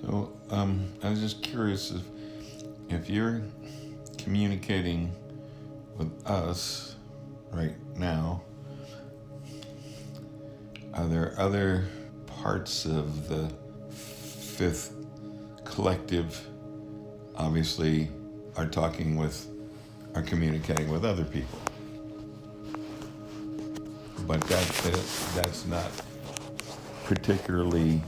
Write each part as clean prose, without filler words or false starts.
So, I was just curious if you're communicating with us right now, are there other parts of the fifth collective obviously are communicating with other people? But that's not particularly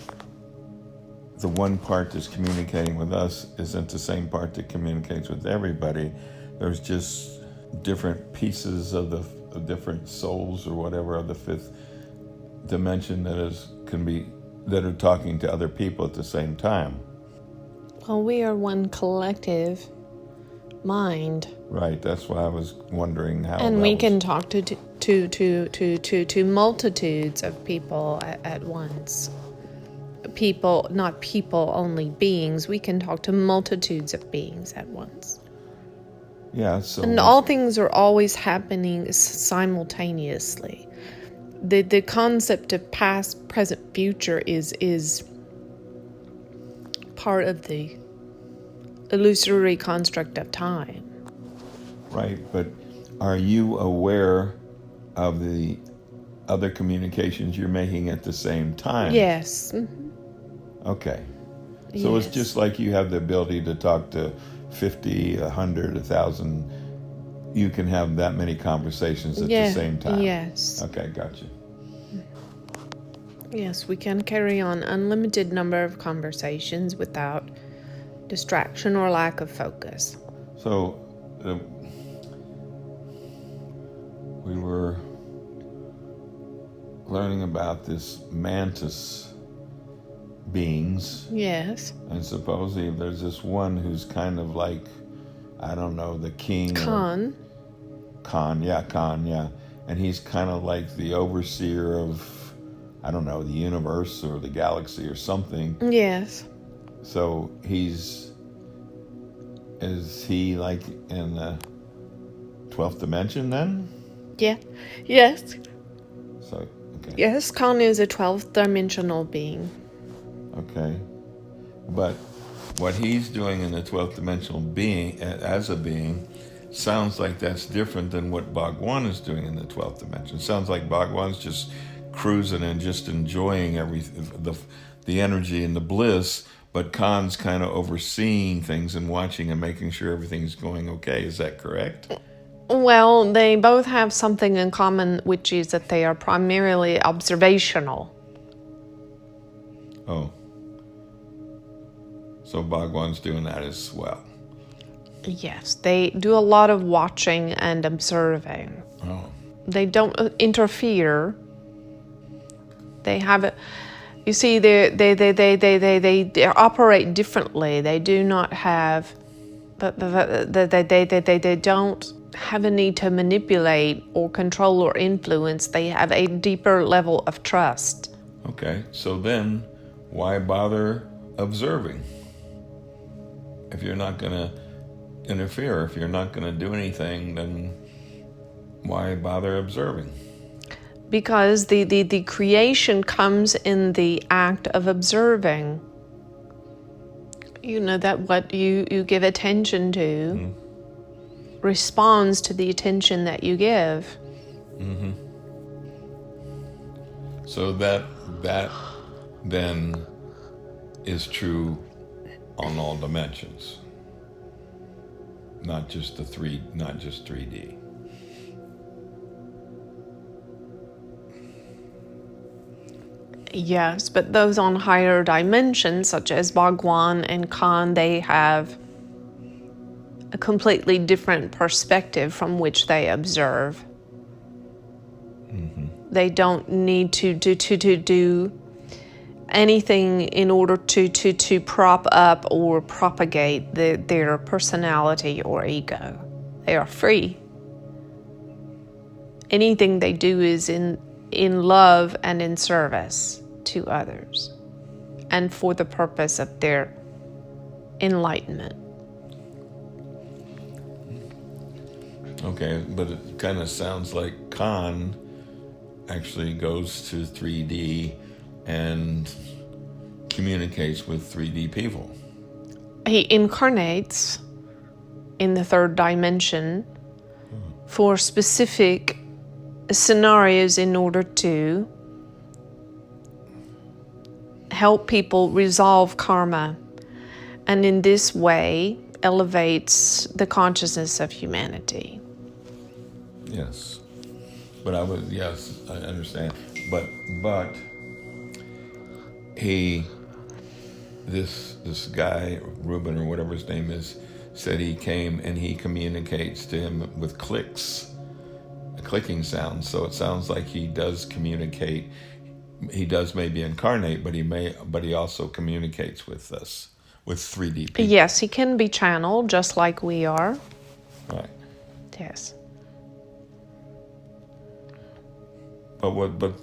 the one part that's communicating with us isn't the same part that communicates with everybody. There's just different pieces of different souls or whatever of the fifth dimension that are talking to other people at the same time. Well, we are one collective mind. Right. That's why I was wondering how. And we can talk to multitudes of people at once. People, not people, only beings. We can talk to multitudes of beings at once. Yeah. So. And all things are always happening simultaneously. The concept of past, present, future is part of the illusory construct of time. Right, but are you aware of the other communications you're making at the same time? Yes. Mm-hmm. Okay. So yes. It's just like you have the ability to talk to 50, 100, 1,000. You can have that many conversations at the same time. Yes. Okay, gotcha. Yes, we can carry on unlimited number of conversations without distraction or lack of focus. So, we were learning about this mantis beings. Yes. And supposedly there's this one who's kind of like, I don't know, the king. Khan, yeah. And he's kind of like the overseer of, I don't know, the universe or the galaxy or something. Yes. So is he like in the 12th dimension then? Yeah. Yes. So, okay. Yes, Khan is a 12th dimensional being. Okay. But what he's doing in the 12th dimensional being, as a being, sounds like that's different than what Bhagwan is doing in the 12th dimension. It sounds like Bhagwan's just cruising and just enjoying the energy and the bliss, but Khan's kind of overseeing things and watching and making sure everything's going okay. Is that correct? Well, they both have something in common, which is that they are primarily observational. Oh. So Bhagwan's doing that as well. Yes, they do a lot of watching and observing. Oh. They don't interfere. They have it. You see, they operate differently. They do not have, they don't have a need to manipulate or control or influence. They have a deeper level of trust. Okay, so then why bother observing? If you're not going to interfere, if you're not going to do anything, then why bother observing? Because the creation comes in the act of observing. You know that what you give attention to responds to the attention that you give. Mm-hmm. So that then is true on all dimensions, not just 3D. Yes, but those on higher dimensions, such as Bhagwan and Khan, they have a completely different perspective from which they observe. Mm-hmm. They don't need to do anything in order to prop up or propagate their personality or ego. They are free. Anything they do is in love and in service to others and for the purpose of their enlightenment. Okay, but it kind of sounds like Khan actually goes to 3D and communicates with 3D people. He incarnates in the third dimension for specific scenarios in order to help people resolve karma, and in this way elevates the consciousness of humanity. Yes. But yes, I understand. But this guy, Ruben or whatever his name is, said he came and he communicates to him with clicks, a clicking sound. So it sounds like he does communicate. He does maybe incarnate, but he also communicates with us, with 3D people. Yes, he can be channeled just like we are. Right. Yes. But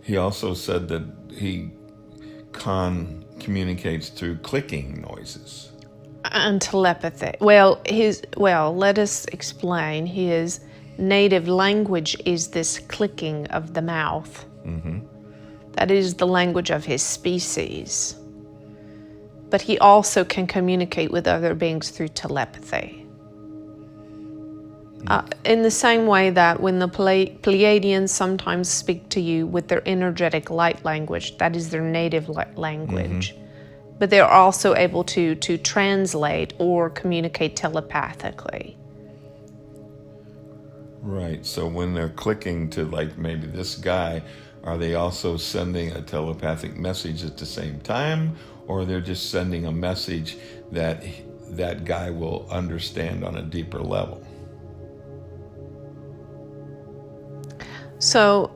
he also said that he communicates through clicking noises. And telepathy. Well, let us explain. His native language is this clicking of the mouth. Mm-hmm. That is the language of his species. But he also can communicate with other beings through telepathy. In the same way that when the Pleiadians sometimes speak to you with their energetic light language, that is their native language. Mm-hmm. But they're also able to translate or communicate telepathically. Right. So when they're clicking to like maybe this guy, are they also sending a telepathic message at the same time? Or they're just sending a message that that guy will understand on a deeper level? So,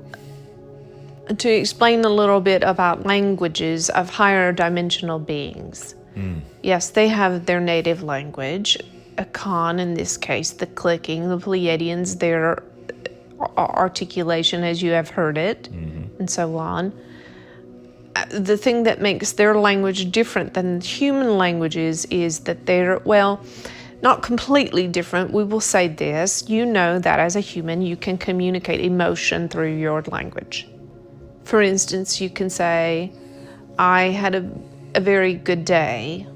to explain a little bit about languages of higher dimensional beings. Yes, they have their native language. Akan, in this case, the clicking, the Pleiadians, their articulation as you have heard it, and so on. The thing that makes their language different than human languages is that they're, not completely different. We will say this. You know that as a human, you can communicate emotion through your language. For instance, you can say, I had a very good day.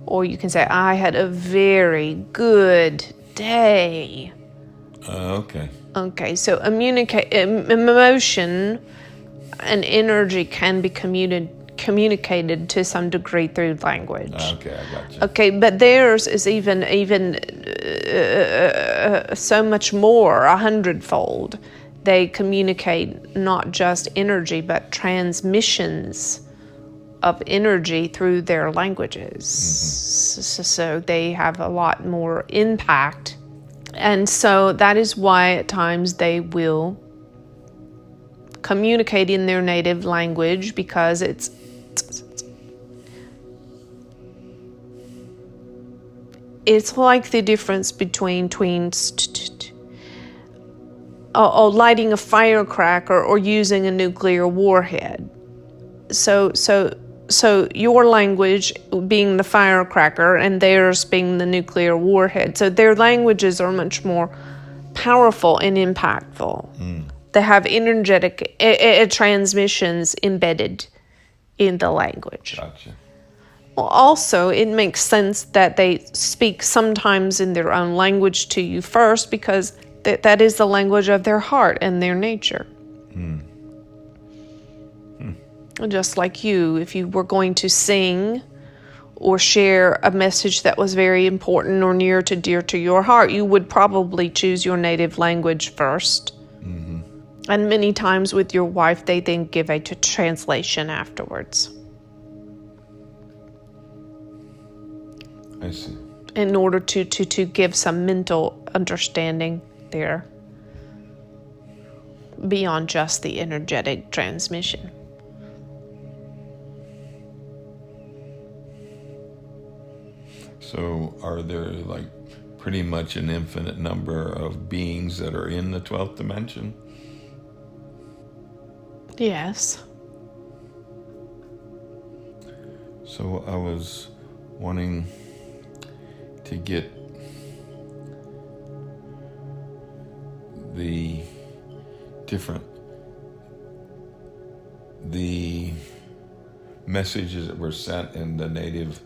Or you can say, I had a very good day. Okay. Okay, so emotion and energy can be communicated to some degree through language. Okay, I got you. Okay, but theirs is even so much more, 100-fold. They communicate not just energy, but transmissions of energy through their languages. Mm-hmm. So they have a lot more impact. And so that is why at times they will communicate in their native language, because it's like the difference between lighting a firecracker or using a nuclear warhead. So your language being the firecracker and theirs being the nuclear warhead. So their languages are much more powerful and impactful. They have energetic transmissions embedded in the language. Gotcha. Well, also, it makes sense that they speak sometimes in their own language to you first, because that is the language of their heart and their nature. Just like you, if you were going to sing or share a message that was very important or near to dear to your heart, you would probably choose your native language first. Mm-hmm. And many times with your wife, they then give a translation afterwards. I see. In order to give some mental understanding there beyond just the energetic transmission. So are there like pretty much an infinite number of beings that are in the 12th dimension? Yes. So I was wanting to get the messages that were sent in the native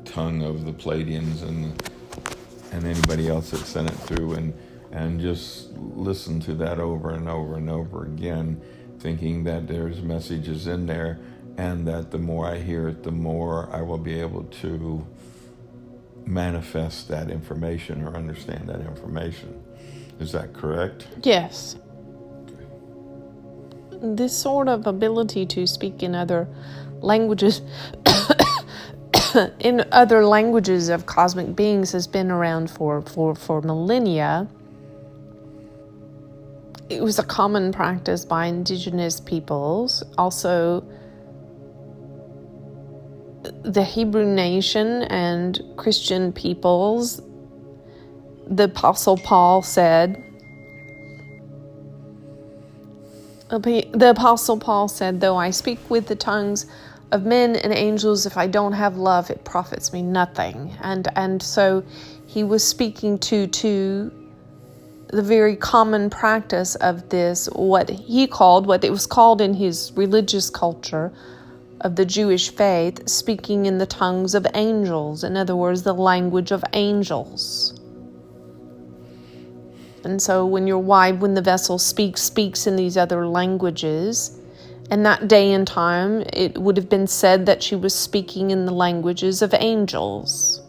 tongue of the Pleiadians and anybody else that sent it through, and just listen to that over and over and over again, thinking that there's messages in there, and that the more I hear it, the more I will be able to manifest that information or understand that information. Is that correct? Yes. This sort of ability to speak in other languages in other languages of cosmic beings has been around for millennia. It was a common practice by indigenous peoples. Also, the Hebrew nation and Christian peoples. The Apostle Paul said, though I speak with the tongues of men and angels, if I don't have love, it profits me nothing. And so he was speaking to the very common practice of this, what it was called in his religious culture of the Jewish faith, speaking in the tongues of angels. In other words, the language of angels. And so when the vessel speaks in these other languages, and that day and time, it would have been said that she was speaking in the languages of angels.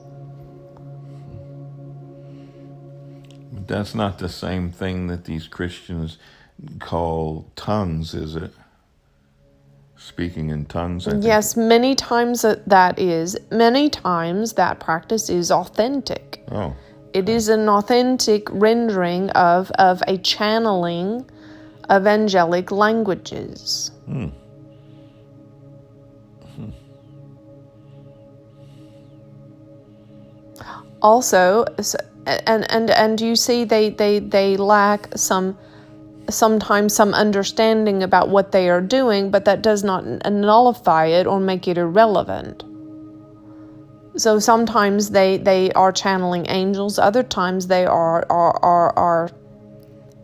But that's not the same thing that these Christians call tongues, is it? Speaking in tongues? Yes, many times that is. Many times that practice is authentic. Oh. It is an authentic rendering of a channeling of angelic languages. Also, and you see they lack sometimes some understanding about what they are doing, but that does not nullify it or make it irrelevant. So sometimes they are channeling angels, other times they are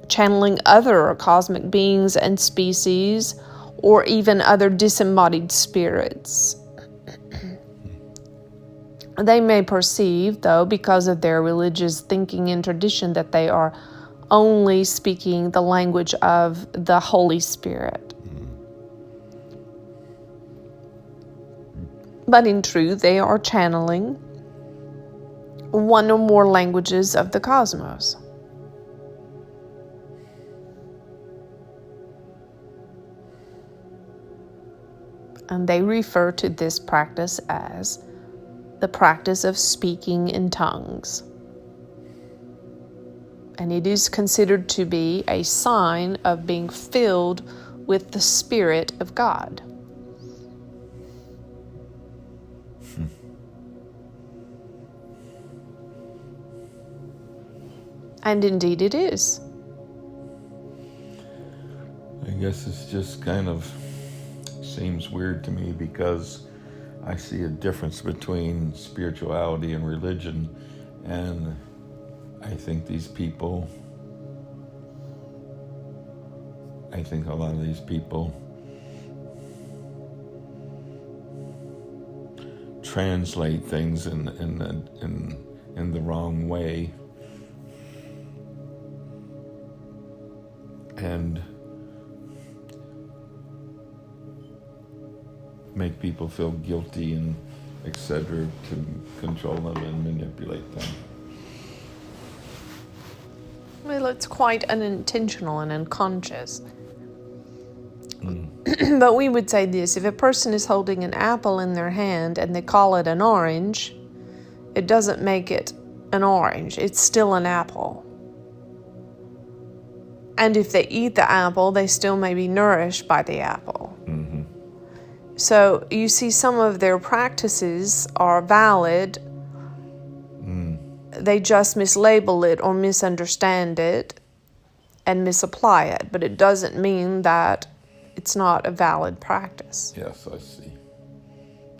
channeling other cosmic beings and species, or even other disembodied spirits. They may perceive, though, because of their religious thinking and tradition, that they are only speaking the language of the Holy Spirit. But in truth, they are channeling one or more languages of the cosmos. And they refer to this practice as the practice of speaking in tongues. And it is considered to be a sign of being filled with the Spirit of God. And indeed it is. I guess it's just kind of seems weird to me, because I see a difference between spirituality and religion, and I think a lot of these people translate things in the wrong way, and make people feel guilty and etc. to control them and manipulate them. Well, it's quite unintentional and unconscious. But we would say this: if a person is holding an apple in their hand and they call it an orange, it doesn't make it an orange. It's still an apple. And if they eat the apple, they still may be nourished by the apple. Mm-hmm. So you see, some of their practices are valid. They just mislabel it or misunderstand it and misapply it. But it doesn't mean that it's not a valid practice. Yes, I see.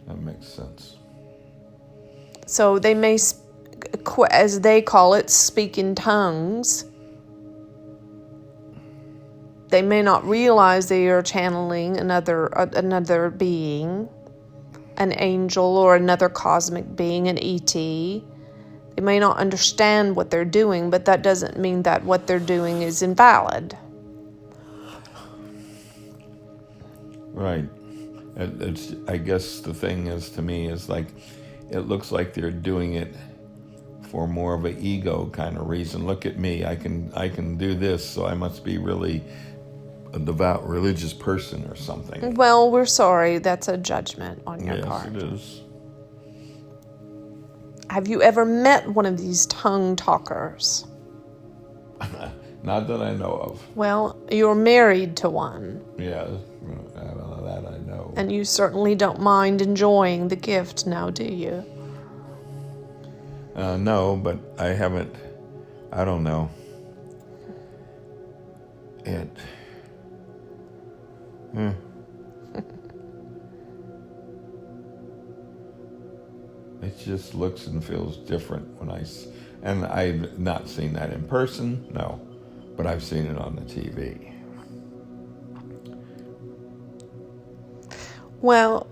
That makes sense. So they may, as they call it, speak in tongues. They may not realize they are channeling another being, an angel or another cosmic being, an ET. They may not understand what they're doing, but that doesn't mean that what they're doing is invalid. Right. I guess the thing is, to me, is like, it looks like they're doing it for more of an ego kind of reason. Look at me, I can do this, so I must be really a devout religious person or something. Well, we're sorry, that's a judgment on your part. Yes, it is. Have you ever met one of these tongue talkers? Not that I know of. Well, you're married to one. Yeah, that I know. And you certainly don't mind enjoying the gift now, do you? No, but I haven't, I don't know. It just looks and feels different when and I've not seen that in person, no, but I've seen it on the TV. Well,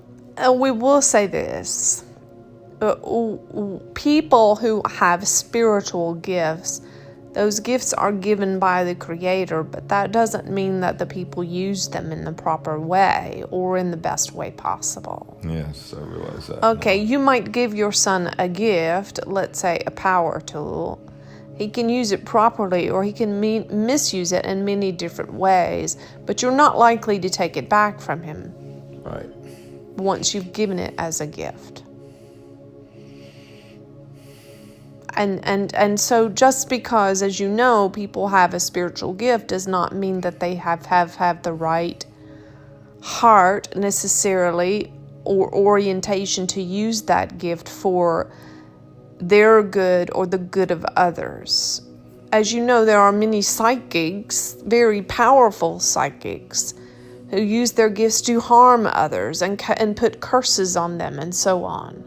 we will say this. People who have spiritual gifts, those gifts are given by the Creator, but that doesn't mean that the people use them in the proper way or in the best way possible. Yes, I realize that. Okay, now. You might give your son a gift, let's say a power tool. He can use it properly or he can misuse it in many different ways, but you're not likely to take it back from him. Right. Once you've given it as a gift. And so just because, as you know, people have a spiritual gift does not mean that they have the right heart necessarily or orientation to use that gift for their good or the good of others. As you know, there are many psychics, very powerful psychics, who use their gifts to harm others and put curses on them and so on.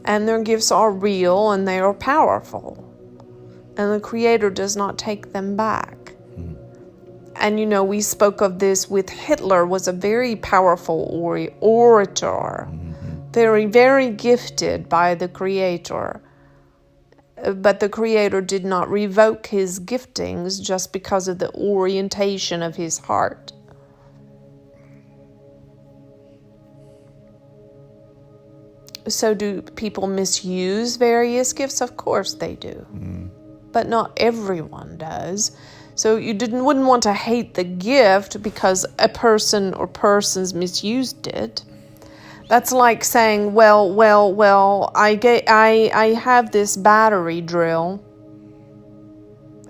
And their gifts are real and they are powerful. And the Creator does not take them back. And you know, we spoke of this with Hitler, was a very powerful orator. Very, very gifted by the Creator. But the Creator did not revoke his giftings just because of the orientation of his heart. So do people misuse various gifts? Of course they do. But not everyone does. So you wouldn't want to hate the gift because a person or persons misused it. That's like saying, well, I have this battery drill.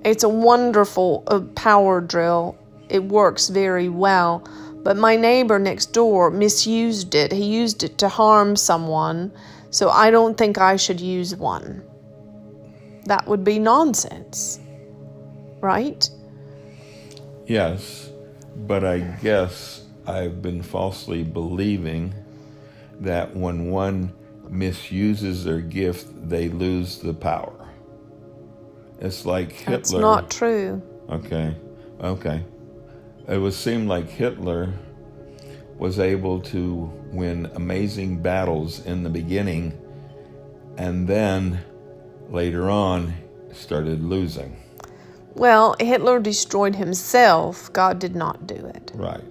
It's a wonderful power drill. It works very well. But my neighbor next door misused it. He used it to harm someone, so I don't think I should use one. That would be nonsense, right? Yes, but I guess I've been falsely believing that when one misuses their gift, they lose the power. It's like Hitler. That's not true. Okay. It would seem like Hitler was able to win amazing battles in the beginning and then later on started losing. Well, Hitler destroyed himself. God did not do it. Right.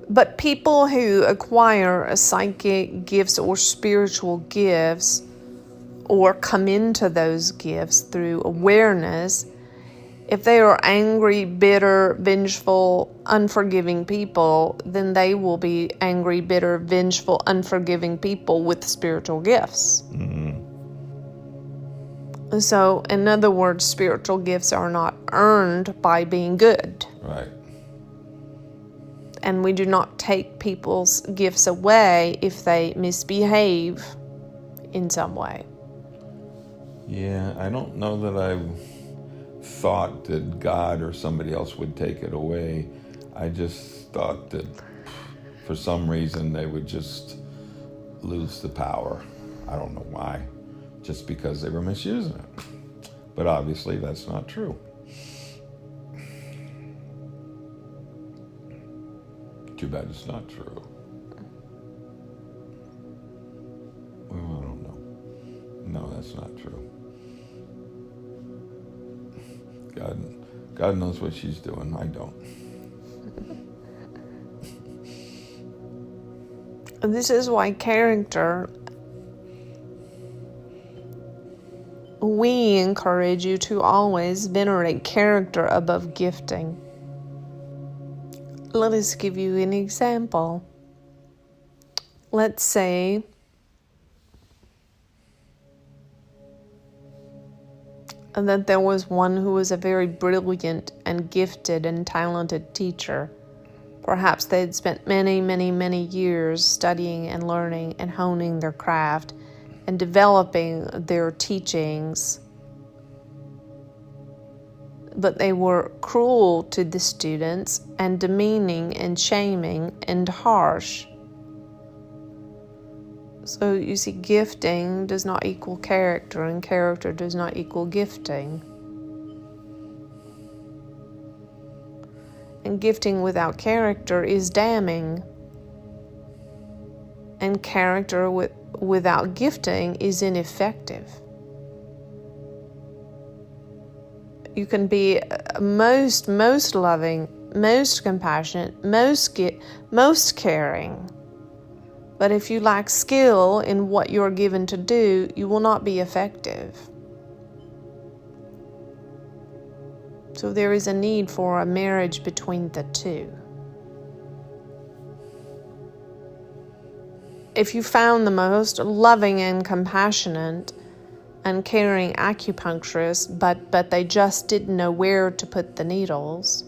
But people who acquire a psychic gifts or spiritual gifts or come into those gifts through awareness, if they are angry, bitter, vengeful, unforgiving people, then they will be angry, bitter, vengeful, unforgiving people with spiritual gifts. So, in other words, spiritual gifts are not earned by being good. Right. And we do not take people's gifts away if they misbehave in some way. Yeah, I don't know that I've thought that God or somebody else would take it away. I just thought that for some reason they would just lose the power. I don't know why. Just because they were misusing it. But obviously that's not true. Too bad it's not true. Well, I don't know. No, that's not true. God knows what she's doing. I don't. This is why character, we encourage you to always venerate character above gifting. Let us give you an example. Let's say that there was one who was a very brilliant and gifted and talented teacher. Perhaps they had spent many, many, many years studying and learning and honing their craft and developing their teachings. But they were cruel to the students and demeaning and shaming and harsh. So you see, gifting does not equal character, and character does not equal gifting. And gifting without character is damning. And character without gifting is ineffective. You can be most loving, most compassionate, most caring. But if you lack skill in what you're given to do, you will not be effective. So there is a need for a marriage between the two. If you found the most loving and compassionate and caring acupuncturist, but they just didn't know where to put the needles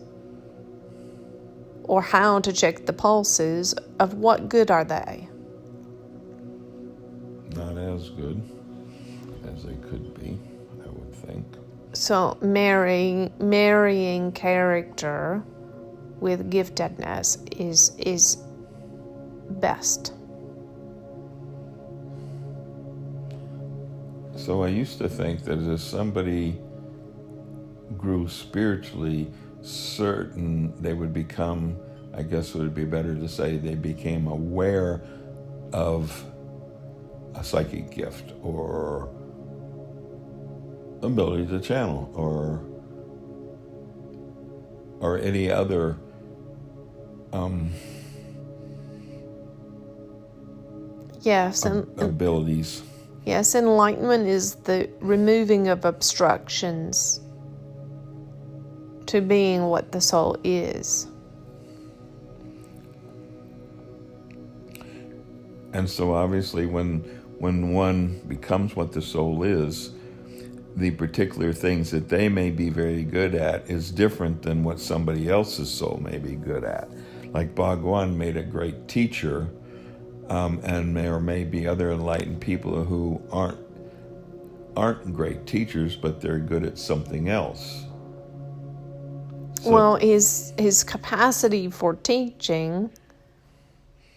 or how to check the pulses, of what good are they? Not as good as they could be, I would think. So marrying character with giftedness is best. So I used to think that if somebody grew spiritually certain, they would become, I guess it would be better to say, they became aware of a psychic gift or ability to channel or any other abilities. Yes, enlightenment is the removing of obstructions to being what the soul is. And so obviously when one becomes what the soul is, the particular things that they may be very good at is different than what somebody else's soul may be good at. Like Bhagwan made a great teacher, and there may be other enlightened people who aren't great teachers, but they're good at something else. So, well, his capacity for teaching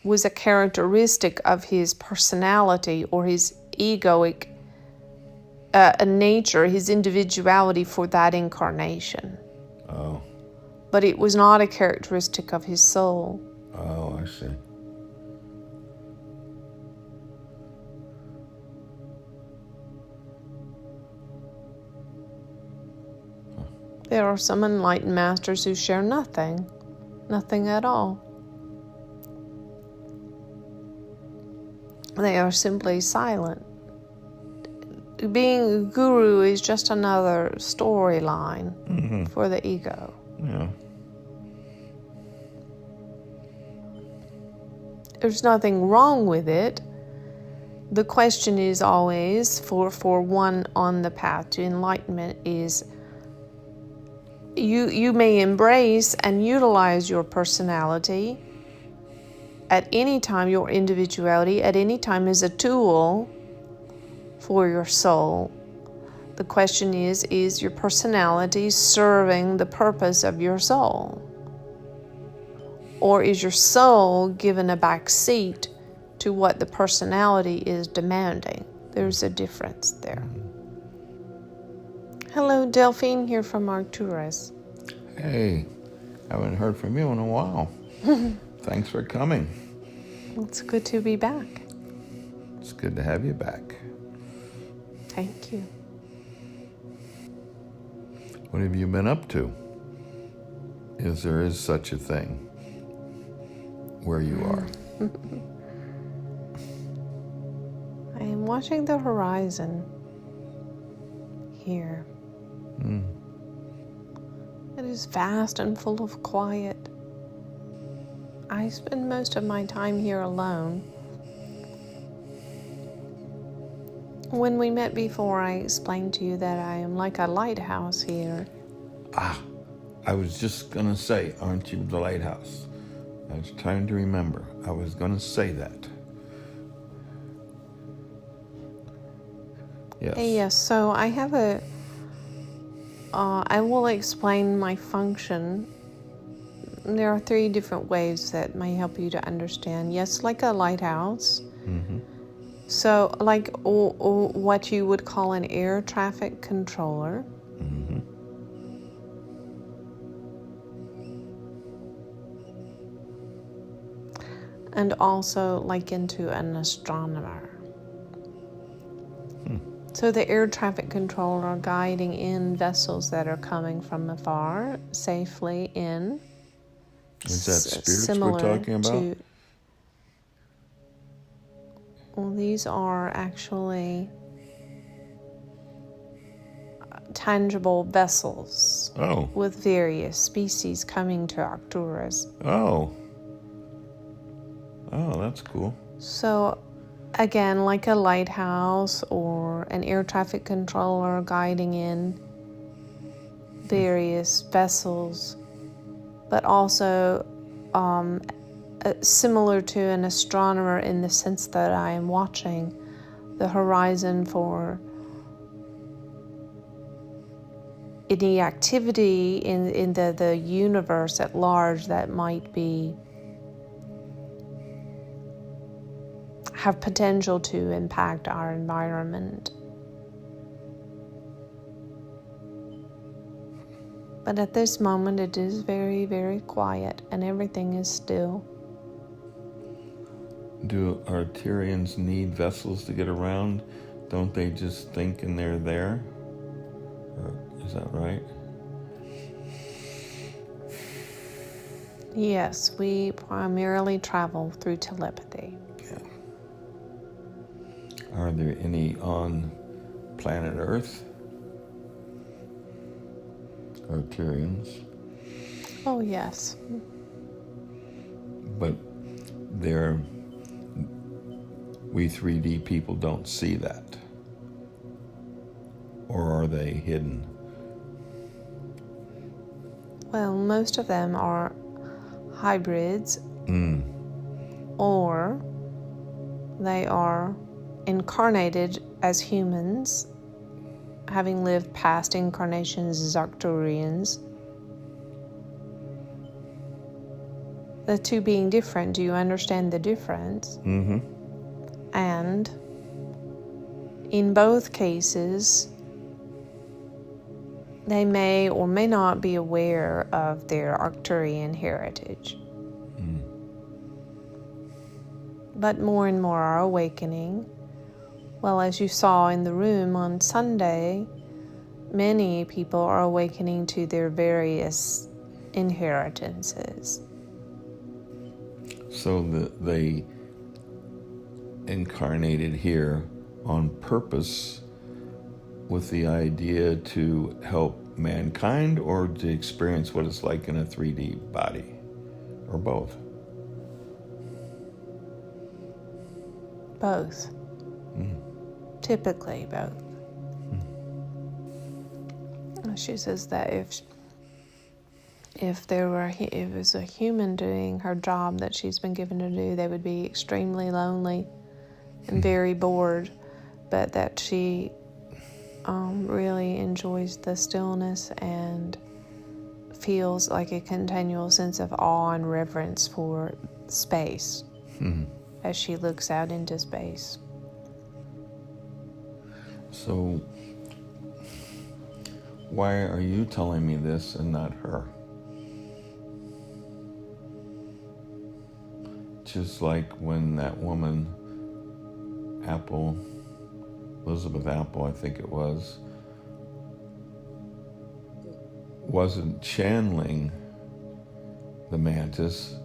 was a characteristic of his personality or his egoic nature, his individuality for that incarnation. Oh. But it was not a characteristic of his soul. Oh, I see. There are some enlightened masters who share nothing at all. They are simply silent. Being a guru is just another storyline for the ego. Yeah. There's nothing wrong with it. The question is always, for one on the path to enlightenment, is you may embrace and utilize your personality at any time, your individuality at any time as a tool for your soul. The question is your personality serving the purpose of your soul? Or is your soul given a back seat to what the personality is demanding? There's a difference there. Hello, Delphine here from Arcturus. Hey, haven't heard from you in a while. Thanks for coming. It's good to be back. It's good to have you back. Thank you. What have you been up to? Is there such a thing where you are? I am watching the horizon here. It is vast and full of quiet. I spend most of my time here alone. When we met before, I explained to you that I am like a lighthouse here. I was just going to say, aren't you the lighthouse? I was trying to remember. I was going to say that. Yes. Yes, so I have I will explain my function. There are 3 different ways that may help you to understand. Yes, like a lighthouse. Mm-hmm. So, like what you would call an air traffic controller. Mm-hmm. And also like into an astronomer. So the air traffic controller guiding in vessels that are coming from afar safely in. Is that spirits we're talking about? Well, these are actually tangible vessels with various species coming to Arcturus. Oh, that's cool. So, again, like a lighthouse or an air traffic controller guiding in various vessels, but also similar to an astronomer in the sense that I am watching the horizon for any activity in the universe at large that might have potential to impact our environment. But at this moment it is very, very quiet and everything is still. Do Arcturians need vessels to get around? Don't they just think and they're there? Or is that right? Yes, we primarily travel through telepathy. Yeah. Are there any on planet Earth? Arcturians. Oh, yes. But we 3D people don't see that. Or are they hidden? Well, most of them are hybrids, or they are incarnated as humans, having lived past incarnations as Arcturians. The 2 being different, do you understand the difference? Mm-hmm. And in both cases, they may or may not be aware of their Arcturian heritage. But more and more are awakening. Well, as you saw in the room on Sunday, many people are awakening to their various inheritances. So they incarnated here on purpose with the idea to help mankind, or to experience what it's like in a 3D body, or both? Both. Typically both. She says that if it was a human doing her job that she's been given to do, they would be extremely lonely and very bored, but that she really enjoys the stillness and feels like a continual sense of awe and reverence for space as she looks out into space. So Why are you telling me this and not her? Just like when that woman, Elizabeth Apple, I think it was, wasn't channeling the mantis,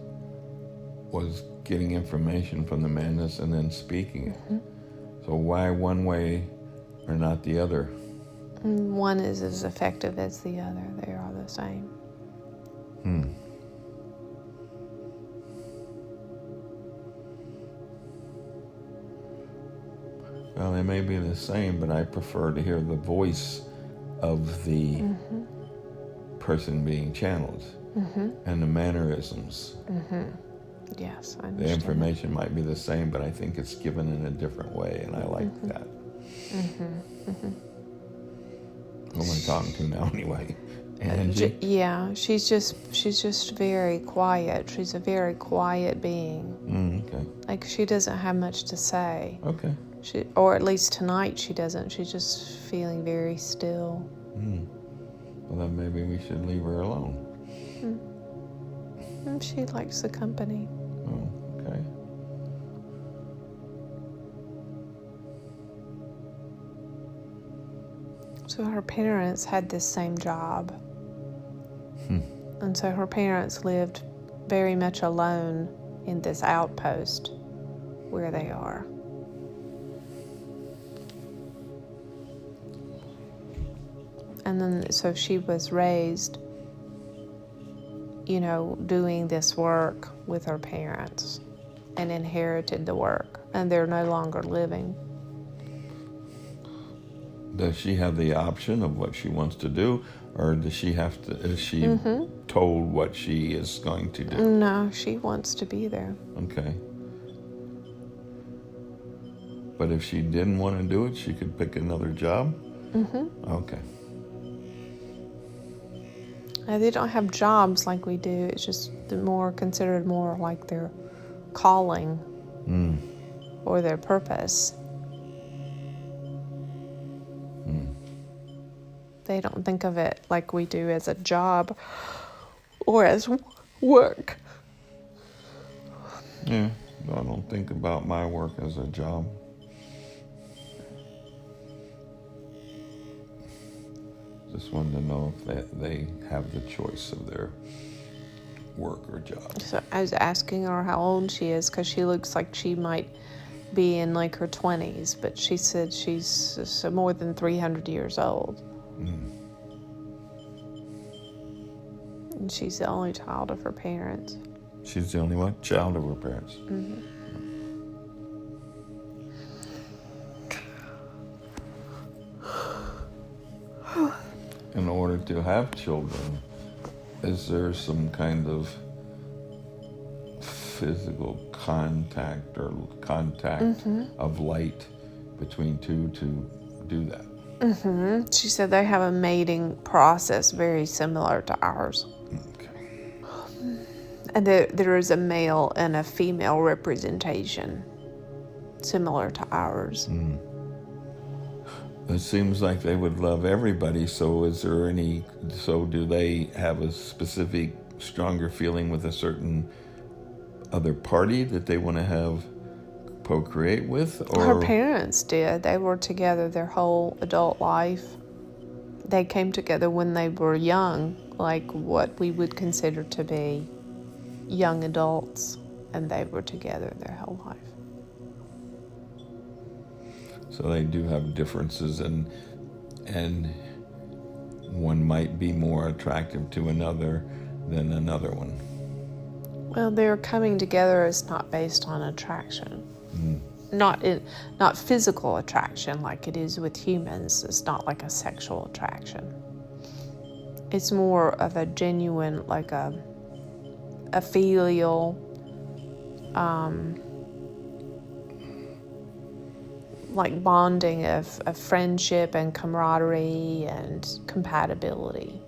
was getting information from the mantis and then speaking it. So why one way or not the other? One is as effective as the other. They are the same. Well, they may be the same, but I prefer to hear the voice of the person being channeled and the mannerisms. Yes, I understand. The information might be the same, but I think it's given in a different way, and I like that. Who am I talking to now, anyway? Anjie? Yeah, she's just very quiet. She's a very quiet being. Okay. Like, she doesn't have much to say. Okay. Or at least tonight she doesn't. She's just feeling very still. Well, then maybe we should leave her alone. She likes the company. Oh, okay. So her parents had this same job. And so her parents lived very much alone in this outpost where they are. And then, so she was raised, doing this work with her parents and inherited the work. And they're no longer living. Does she have the option of what she wants to do, or does she have to? Is she told what she is going to do? No, she wants to be there. Okay. But if she didn't want to do it, she could pick another job? Okay. They don't have jobs like we do. It's just considered more like their calling or their purpose. They don't think of it like we do as a job or as work. Yeah, I don't think about my work as a job. Just wanted to know if they have the choice of their work or job. So I was asking her how old she is, because she looks like she might be in like her 20s, but she said she's more than 300 years old. And she's the only child of her parents. She's the only one? Child of her parents. In order to have children, is there some kind of physical contact or contact of light between two to do that? She said they have a mating process very similar to ours. Okay. And there is a male and a female representation similar to ours. It seems like they would love everybody, so do they have a specific, stronger feeling with a certain other party that they want to have procreate with? Or Her parents did. They were together their whole adult life. They came together when they were young, like what we would consider to be young adults, and they were together their whole life. So they do have differences, and one might be more attractive to another than another one. Well, their coming together is not based on attraction. Not physical attraction like it is with humans. It's not like a sexual attraction. It's more of a genuine, like a filial, like bonding of friendship and camaraderie and compatibility.